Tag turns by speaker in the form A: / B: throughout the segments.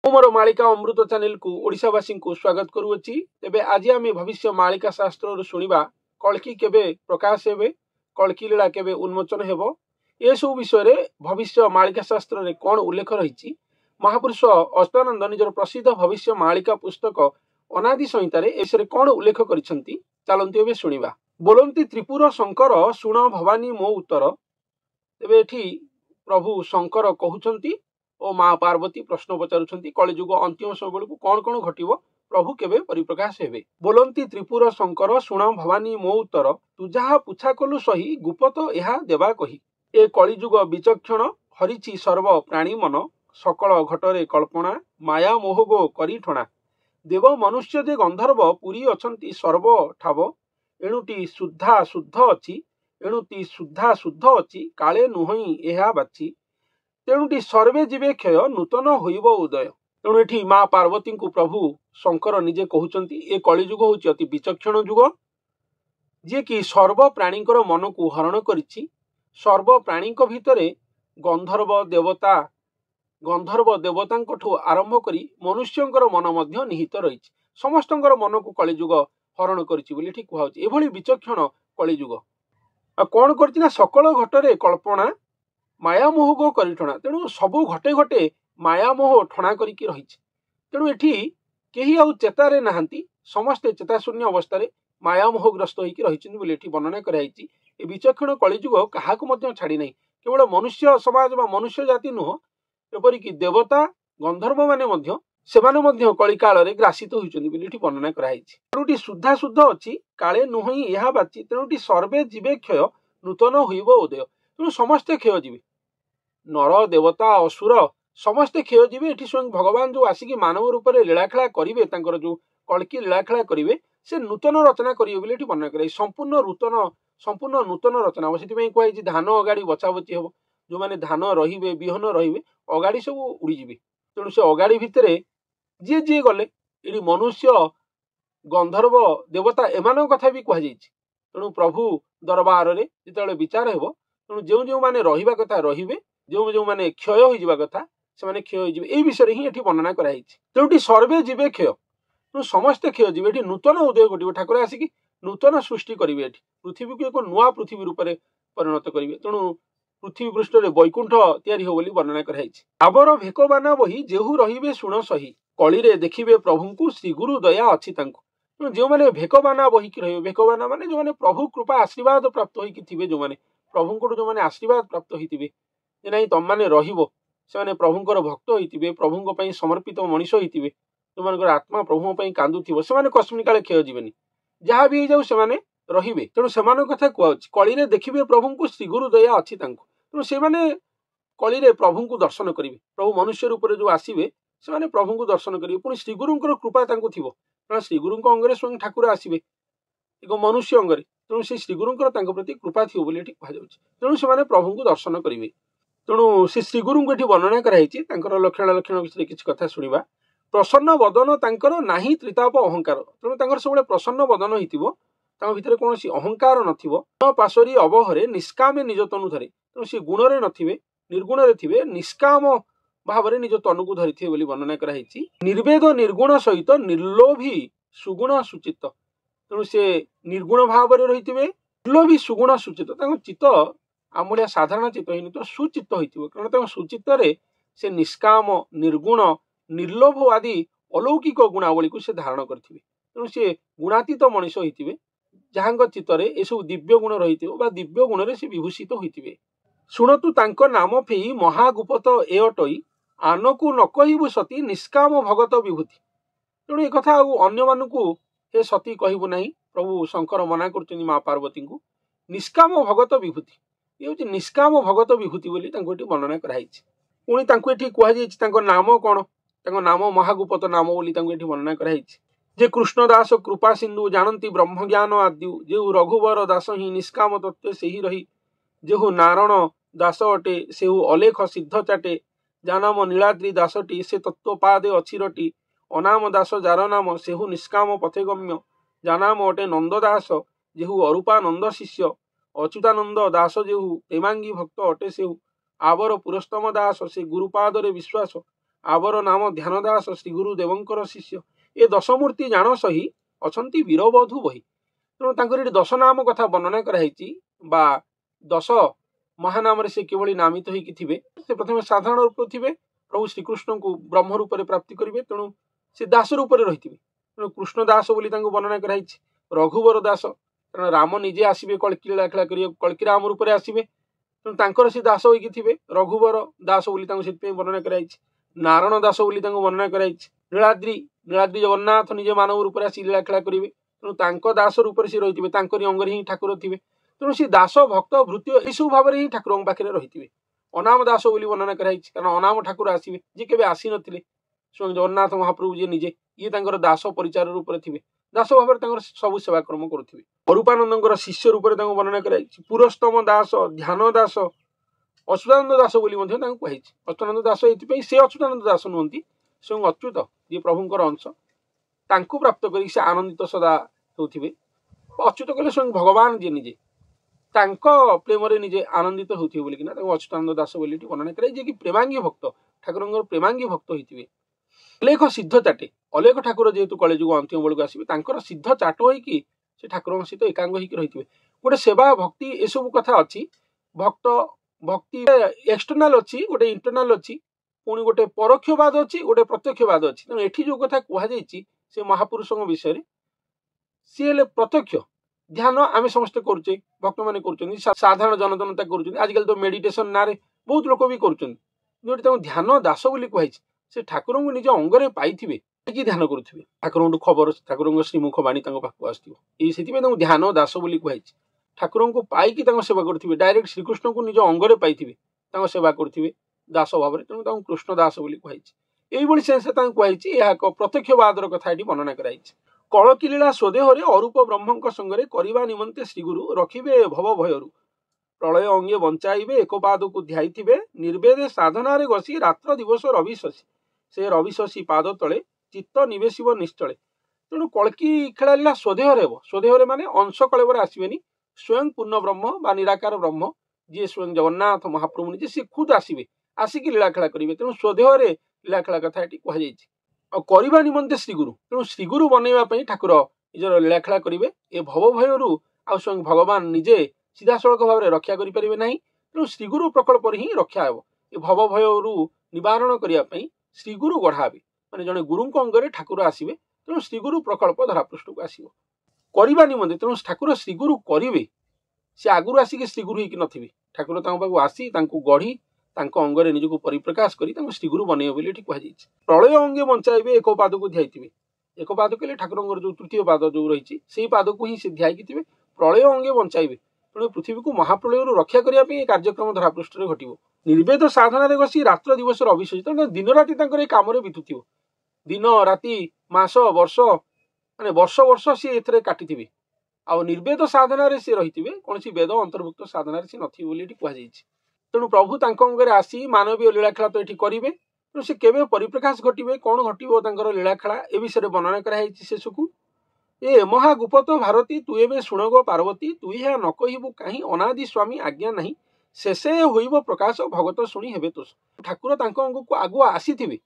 A: मोर मालिका अमृत चैनल को ओडिशावासी को स्वागत करुअछि। तेबे आज आम भविष्य मालिका शास्त्र शुणा कल्की केबे प्रकाश हेबे, कल्की लीला केबे उन्मोचन हेबो, ए सब विषय भविष्य मालिका शास्त्र रे कौन उल्लेख रही। महापुरुष अष्टानंद निजर प्रसिद्ध भविष्य मालिका पुस्तक अनादि संहिता रे एसरे कौन उल्लेख करिसंती चलंती एबे शुणिबा। बोलंती त्रिपुर शंकर शुण भवानी मो उत्तर। तेबे एठी प्रभु शंकर कहउछंती और माँ पार्वती प्रश्न पचारुछंती कलिजुग अंतिम समय बेलू कौन कौन घटिबो, प्रभु केबे परिप्रकाश हेबे। बोलंती त्रिपुर शंकर शुण भवानी मो उत्तर, तू जहा पुछा कलु सही गुप्त एहा देवा कही। ए कलिजुग विचक्षण हरिची सर्व प्राणी मन, सकल घटरे कल्पना माया मोहगो करी ठणा। देव मनुष्य जे गंधर्व पुरी अछंती सर्व ठाव, एणुटी शुद्धा शुद्ध अछि, एणुटी शुद्धा शुद्ध अछि, काले नुहई एहा बाची। तेणुटी सर्वे जीवे क्षय नूतन होइब उदय। तेणु एठी माँ पार्वती को प्रभु शंकर निजे कहउचंती ए कलिजुग होउची अति विचक्षण जुग, जे कि सर्व प्राणी मन को हरण करिछि। सर्व प्राणी भितरे गंधर्व देवता आरंभ करी मनुष्यंकर मन मध्य निहित रही। समस्तंकर मन को कलिजुग हरण करिछि बोली एठी कुहाउछि। एभली विचक्षण कलिजुग कौन करछि ना, सकल घटरे कल्पना माया मोह करिठणा। तेणु सबू घटे घटे माया मोह ठणा करिकी रहिछि। तेणु एठी केही आउ चेतारे नाहांती, समस्ते चेताशून्य अवस्था माया मोहग्रस्त होइकी रहिछन्ति बोली एठी वर्णना कराइछि। ए विचक्षण कलिजुग काहाकु मध्य छाड़ी नाही, केवल मनुष्य समाज बा मनुष्य जाति नुह, एपरिकी देवता गंधर्व माने मध्य सेमाने मध्य कलिकाल रे ग्रासित होइछन्ति बोली एठी वर्णना कराइछि। तेणुटी शुद्धा शुद्ध अछि, काले नुहई एहा बाची। तेणुटी सर्वे जीवे क्षय नूतन होइब उदय। तेणु समस्ते क्षय जीवे, नर देवता असुर समस्ते क्षय जीवे। एठी स्वयं भगवान जो आसिकी मानव रूप में लीलाखेला करिवे, तांकर जो कल्की लीलाखेला करिवे, से नूतन रचना करिवे बोली एठी वर्णना कराइ। संपूर्ण नूतन रचना हम सेति कुहाई धान अगाड़ी बचा बची हेबो। जो माने धान रहिबे बिहन रहिबे अगाड़ी सब उड़ी जिवे। तेणु से अगाड़ी भितरे जी जी गले एठी मनुष्य गंधर्व देवता एमान कथा भी कह जाइछि। तेणु प्रभु दरबार रे जेतेबेले विचार हेबो, तेणु जो जो माने रहिबा कथा रहिबे, जो जो माने क्षय हो जावा कथा से माने क्षय हो जिवे। एई विषय ही एठी वर्णना कराइछि। तेणुटी सर्वे जीवे क्षय, तेणु समस्ते क्षय जीवे। एठी नूतन उदय घटिबे, ठाकुर आसिकी नूतन सृष्टि करिवे। एठी पृथ्वी को एक नुआ पृथ्वी रूप में परिणत करिवे। तेणु पृथ्वी पृष्ठ रे वैकुंठ तयारी हो बोली वर्णना कराइछि। आबर भेकबाना बही जेहु रहिबे सुण सही, कली रे देखिबे प्रभुंकु श्री गुरु दया अछि तांकु। तेणु जो माने भेकबाना बही कि रहिबे, भेकबाना माने जो माने प्रभु कृपा आशीर्वाद प्राप्त होइकी थिबे, जो माने प्रभुंकु जो माने आशीर्वाद प्राप्त होइतिबे, जे नहीं तुम माने रहिबो, से माने प्रभुंकर भक्त होइतिबे, प्रभुंक पई समर्पित मनीष होइतिबे, जो मानकर आत्मा प्रभु पई कांदुथिबो, से माने कस्मिन काले क्षय जीवेनी, जहा भी जाऊ से माने रहिबे। तेणु सेमान कथा कुआछि, कली रे देखिबे प्रभुंकु श्री गुरु दया अछि तांकु। तेणु से माने कली रे प्रभुंकु दर्शन करिवे। प्रभु मनुष्य रूप रे जो आसीबे से माने प्रभुंकु दर्शन करिवे। पुणी श्री गुरुंकर कृपा तांकु थिबो, कारण श्री गुरुंक अंगरे स्वयं ठाकुर आसीबे एक मनुष्य अंगरे। तेणु से श्री गुरुंकर तांक प्रति कृपा थिबो बोली एठी कहा जाउछि। तेणु से माने प्रभुंकु दर्शन करिवे। तेणु से श्री गुरु को वर्णना कराइछि। लक्षण विषय किसी कथा शुणा। प्रसन्न बदन तांकर नाही त्रिताप अहंकार। तेणु तांकर सब प्रसन्न बदन होइतिबो, तांक भितरे कोनोसी अहंकार नथिबो। पाशरी अबहरे निष्कामे निज तनु धरे। तेणु से गुणरे नथिबे, निर्गुण रे थिबे, निष्काम भावरे निज तनु को धरिथिबे बोली वर्णना कराइछि। निर्वेद निर्गुण सहित निर्लोभी सुगुण सुचित्त। तेणु से निर्गुण भावरे रहिथिबे, निर्लोभी सुगुण सुचित्त। तांक चित्त आमलिया साधारण चित्त ही तो सुचित्त होइतिबो, कारण तांक सुचित्त रे से निष्काम निर्गुण निर्लोभ आदि अलौकिक गुणावली को से धारण करथिबे। तेणु से गुणातीत मनीष होइतिबे, जहांग चित्त रे ए सब दिव्य गुण रहितिबो बा दिव्य गुण रे से विभूषित होइतिबे। सुनतु तांक नाम फेई महागुप्त ए अटई, आनकु न कहिबु सती निष्काम भगत विभूति। तेणु ए कथा अन्य मानकु हे सती कहिबु नाही। प्रभु शंकर मना करछन्ति माँ पार्वती को निष्काम भगत विभूति। ये हूँ निष्काम भगत विभूति बोली वर्णना कराइछि। पुणी तांको एठी कुहा जाइछि तांको नाम कोन, तांको नाम महागुप्त नाम बोली तांको एठी वर्णना कराइछि। जे कृष्णदास कृपा सिंधु जानती ब्रह्म ज्ञान आद्यु, जेहु रघुवर दास ही निष्काम तत्व सेही रही, जेहु नारायण दास अटे सेहु अलेख सिद्ध चाटे, जानाम नीलाद्री दासटी से तत्व पादे अछिरटी, अनाम दास जार नाम सेहु निष्काम पथे गम्य, जानाम अटे नंद दास जेहु अरूपानंद शिष्य, अच्युतानंद दास जेहु प्रेमांगी भक्त अटे सेहु, आवर पुरस्तम दास से गुरुपाद रे विश्वास, आवर नाम ध्यान दास श्री गुरुदेवंकर शिष्य ए दशमूर्ति जान सही अछंती वीरबधू बही। तेणु तांकर एठी दश नाम कथा वर्णना कराई बा दश महानाम से किभली नामित होइकि थिबे। से प्रथमे साधारण रूप थिबे, प्रभु श्रीकृष्ण को ब्रह्म रूप में प्राप्ति करेंगे, तेणु से दास रूप में रही। तेणु कृष्ण दास बोली वर्णना कराई। रघुवर दास कारण राम निजे आसबे कल्की लीला खेला करिए, कल्की राम रूप में आसबे, तेणु तांकर से दास होइकि थिबे रघुवर दास बोली वर्णना कराई। नारायण दास बोली वर्णना कराई। नीलाद्री नीलाद्री जगन्नाथ निजे मानव रूप में आसी लीला खेला करेंगे, तेणु तांको दास रूप से रही तांकरी अंगरे ही ठाकुर थिबे। तेणु से दास भक्त भृत्य यू भाव में ही ठाकुर पाखे रही। अनाम दास बोली वर्णना कराई कारण अनाम ठाकुर आसबे जी केबे आसी नथिले, स्वयं जगन्नाथ महाप्रभु जी निजे ये तांकर दास परिचार रूप में थिबे, दास भाव में सबू सेवा कर्म करुथिबे। अरूपानंद शिष्य रूप में वर्णना कराई। पुरस्तम दास ध्यान दास अच्युतानंद दास बोली कही। अच्युतानंद दास ये से अच्युतानंद दास नुहति, स्वयं अच्युत जी प्रभुंकर अंश तांको प्राप्त कर से आनंदित सदा होथिबे। अच्युत कहले स्वयं भगवान जी निजे तांको प्रेम निजे आनंदित होथिबे बोलिकिना अच्युतानंद दास बोली वर्णना कराई, जे कि प्रेमांगी भक्त ठाकुर प्रेमांगी भक्त होइथिबे। अलेख सिद्ध चाटे अलेख ठाकुर जेहेतु कलिजुग अंतिम बेलू आसबे तांकर सिद्ध चाट होइकि से ठाकुर सहित एकांग होइकि रहिथिबे। गोटे सेवा भक्ति एसबू कथा अच्छी। भक्त भक्ति एक्सटर्नाल अच्छी, गोटे इंटरनाल अच्छी, पुणी गोटे परोक्षवाद अच्छी, गोटे प्रत्यक्षवाद अच्छी। तेणु एठी जो कथा कहुई से महापुरुषों विषय सी हेले प्रत्यक्ष ध्यान आम समस्ते करुचे, भक्त मैंने कर साधारण जनजनता कर। आजिकल तो मेडिटेशन ना बहुत लोक भी कर ध्यान दास बोली कहुई। से ठाकुर को निज अंगरे पाई कि ध्यान करुवे, ठाकुर खबर ठाकुर श्रीमुख बाणी पाखक आसो ध्यान दास बोली कहुई। ठाकुर को पाई सेवा करुवे, डायरेक्ट श्रीकृष्ण को निज अंगरे पाई सेवा करुवे दास भाव में, तेणु कृष्ण दास बोली कहुई। यही सेन्स कहुई यह एक प्रत्यक्षवाद कथा वर्णना कराई। कलकी लीला स्वदेह अरूप ब्रह्म संगे करने निमंते श्रीगुरु रखिबे भव भयरु प्रलय अंगे बंचाइबे एक पाद को ध्याइथिबे निर्वेदे साधनारे गसी रात्र दिवस रवि शशि से रवि शशि पाद तले चित्त निवेशिब निश्चले। तेणु कलकी खेला लीला स्वदेह स्वदेह माने अंश कलेवर आसबेनी, स्वयं पूर्ण ब्रह्म बा निराकार ब्रह्म जी स्वयं जगन्नाथ महाप्रभु निजे सी खुद आसबे आसिकी लीला खेला करेंगे। तेणु स्वदेह लीला खेला कथा ये कहुई। करने निमंते श्रीगुरु, तेणु श्रीगुरु बनवाई ठाकुर निजर लीला खेला करेंगे। ए भव भयरु आ स्वयं भगवान निजे सीधा सड़क भाव में रक्षा करें ना, तेणु श्रीगुरु प्रकल्प ही रक्षा हे। ये भव भयरु निवारण करने श्रीगुरु गढ़ाबे माने जड़े गुरु अंगरे ठाकुर आसबे, तेणु श्रीगुरु प्रकल्प धरापृष्ठ को आसो करने निमंते। तेणु ठाकुर श्रीगुरु करेंगे, सी आगुरी आसिक श्रीगुरु होइकि नथिबे, ठाकुर आसी गढ़ी अंगरे निजक परिप्रकाश करी श्रीगुरु बनइबे बोली कहुई। प्रलय अंगे बंचाइबे एक पाद को ध्याइथिबे, एक पाद कहले ठाकुर जो तृतीय पाद जो रही से पाद को ही से ध्याइकि थे। प्रलय अंगे बंचाइबे, तेणु पृथ्वी को महाप्रलय रक्षा करने कार्यक्रम धरापृष्ठ घटो। निर्वेद साधन गसी रात्र दिवस अविशेष, तेणु दिन राति कम बीतुव, दिन राति मास वर्ष माने वर्ष वर्ष सी ए काटि आ निर्वेद साधन सी रही कौन वेद अंतर्भुक्त साधन सी नथी कहुई। तेणु प्रभु अंगरे आसी मानवीय लीला खेला तो ये करेंगे, तेणु से केवे परिप्रकाश घटे कौन घटो लीला खेला ए विषय वर्णना कराई। शेष को ए महागुपत भारती तु एबे शुणग पार्वती तु यह न कहबू कहीं अनादि स्वामी आज्ञा नहीं शेषे होइब प्रकाश भगत शुणी हेबे तोष। ठाकुर अंग को आगुआ आसी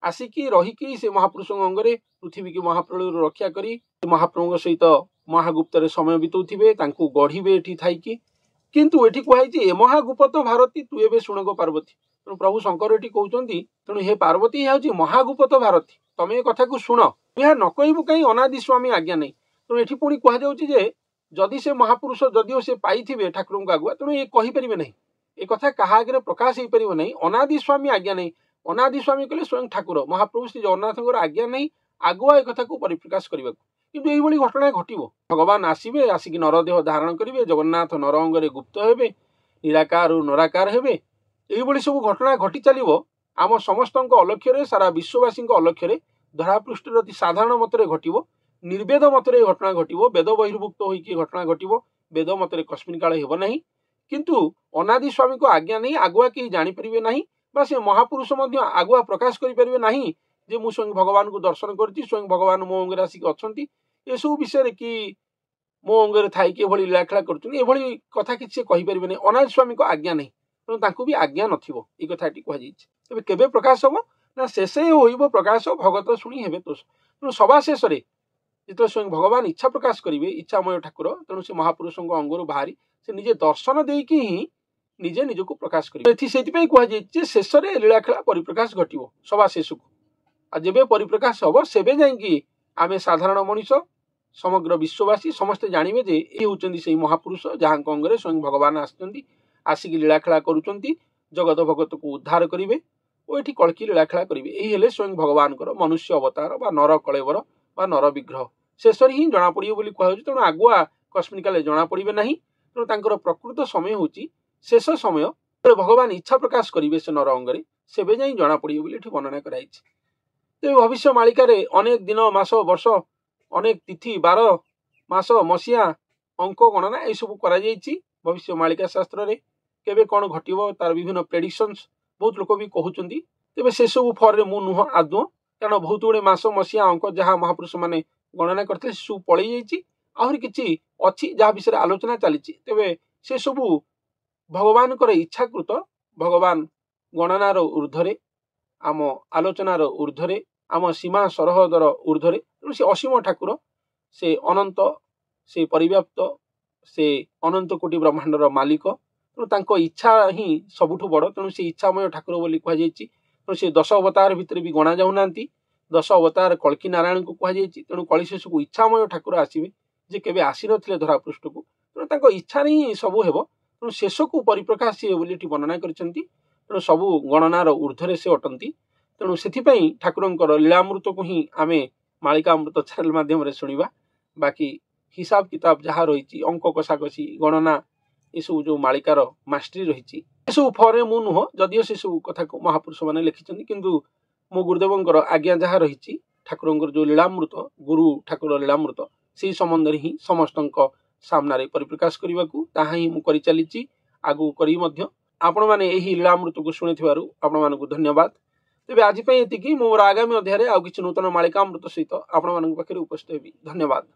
A: आसिकी रहीकि से महापुरुष अंगरे पृथ्वी की महाप्रलय रक्षा करी महाप्रभु सहित महागुप्त समय बिताउथिबे, तांको गढ़िबे एठी थाइकी। किंतु एठी कहुई ए महागुपत भारती तु एबे शुणग पार्वती, तेणु प्रभु शंकर एठी कहउचंती तेणु हे पार्वती हे महागुपत भारती तमे ए कथा को शुण, यह न कहबू कहीं अनादि स्वामी आज्ञा नहीं। तेणु एठी पुणी कहुची जे जदि से महापुरुष जदिओ से पाइथिबे ठाकुर को आगुआ, तेणु ये कहिपारे नहीं, ए कथा कहा आगे प्रकाश हो पार नहीं। अनादि स्वामी आज्ञा नहीं, अनादि स्वामी कहले स्वयं ठाकुर महाप्रभु श्री जगन्नाथ आज्ञा नहीं आगुआ ए कथा को परिप्रकाश करने। किंतु यही घटना घटो, भगवान आसबे आसिक नरदेह धारण करेंगे, जगन्नाथ नर अंगरे गुप्त हेबे, निराकार नराकार हेबे। यही सब घटना घटी चलो आम समस्त अलक्ष्य सारा विश्ववासी अलक्ष्य धरापृष्ठ अति साधारण मतरे घटो, निर्वेद मतरे घटना घटो, वेद बहिर्भुक्त होइकि घटना घटो, वेद मतरे कस्मिन काल हेब नहीं। किंतु अनादि स्वामी को आज्ञा नहीं आगुआ कहीं जानीपारे ना, बा से महापुरुष आगुआ प्रकाश करें ना जे मु स्वयं भगवान को दर्शन करती, स्वयं भगवान मो अंगरे आसिक अच्छी। ये सब विषय कि मो अंगरे थी लीला खेला कर कथा किसी कहीपर नहीं, अनादि स्वामी को आज्ञा नहीं, तेणु भी आज्ञा नथिबो। ये कथा कहुई। तेज केबे प्रकाश हम ना शेषे होइब प्रकाश भगत शुणी हेबे तोष। तेणु सभा शेष जो स्वयं भगवान इच्छा प्रकाश करेंगे इच्छामय ठाकुर तेणु से महापुरुष अंगरू बाहरी से निजे दर्शन देकी ही निजे निजक प्रकाश करेंगे। कहुई शेष में लीलाखेला परिप्रकाश घटव सभा शेष को जेबे परिप्रकाश हम सेबे जाइए आम साधारण मनीष समग्र विश्ववासी समस्ते जानवे जे ये होउचंदी से महापुरुष जहाँ अंगरे स्वयं भगवान आसिक लीलाखेला करुँच जगत भगत को उद्धार करेंगे और ये कलकी लीलाखेला करेंगे। यही स्वयं भगवान मनुष्य अवतार बा नर कलेवर बा नर विग्रह शेष ही जना पड़े बोली कहु। तेणु आगुआ कस्मिन काले जना पड़े ना। तेणु तांकर प्रकृत समय होची शेष समय भगवान इच्छा प्रकाश करेंगे से नर अंगरे सेबे जाई जना पड़े बोली वर्णना कराई। तेज भविष्य मालिकार अनेक दिन मास वर्ष अनेक तिथि बार मास मसीहा अंक गणना यह सब करा भविष्य मालिका शास्त्र रे केबे कौन घटव तार विभिन्न प्रेडिक्शंस बहुत लोक भी कहते। तेज से सब फर मु नुह आदौ कारण बहुत गुड़े मास मसीहा अंक जहाँ महापुरुष मैंने गणना करते सब पलि जाइए आहरी किसी अच्छी जहाँ विषय आलोचना चली तेरे से सबू भगवान इच्छाकृत भगवान गणनार ऊर्ध्वे आम आलोचनार ऊर्ध्वे आम सीमा सरहदर ऊर्ध्वे तेणु से असीम ठाकुर से अनंत से परिव्याप्त से अनंत कोटि ब्रह्मांडर मालिक तेणु तांको इच्छा ही सबुठु बड़ तेणु से इच्छामय ठाकुर बोली कहुई। तेणु से 10 अवतार भितर भी गणा जाऊना 10 अवतार कल्की नारायण को कहुई। तेणु कली शेष को इच्छामय ठाकुर आसवे जे केबे आसी नथिले धरापृष्ठ को तेणु तांको इच्छा ही सबू हेबो। तेणु शेष को परिप्रकाश सी बोली वर्णना करिसेंती। तेणु सबू गणनार ऊर्ध्वे से अटंती। तेणु से ठाकुरंकर लीलामृत को ही आम मालिकामृत चैनल माध्यम शुणा बाकी हिसाब किताब जहाँ रही अंक कषाकषी गणना ये सब जो मालिकार मास्टरी रही सब फरे मु नुह जदिओ से सब कथा को महापुरुष मैंने लिखिं किंतु मो गुरुदेव आज्ञा जहाँ रही ठाकुरंकर जो लीलामृत गुरु ठाकुर लीलामृत से संबंध ही समस्त सामने परिप्रकाश करने को ताहा ही मुझे चली आगू करी आपण मैंने यही लीलामृत को शुणी आपण मानक धन्यवाद। तेज आज ये मोर आगामी अध्याय आउ किसी नूतन मालिकामृत सहित आपण मान पाखे उपस्थित हेबी। धन्यवाद।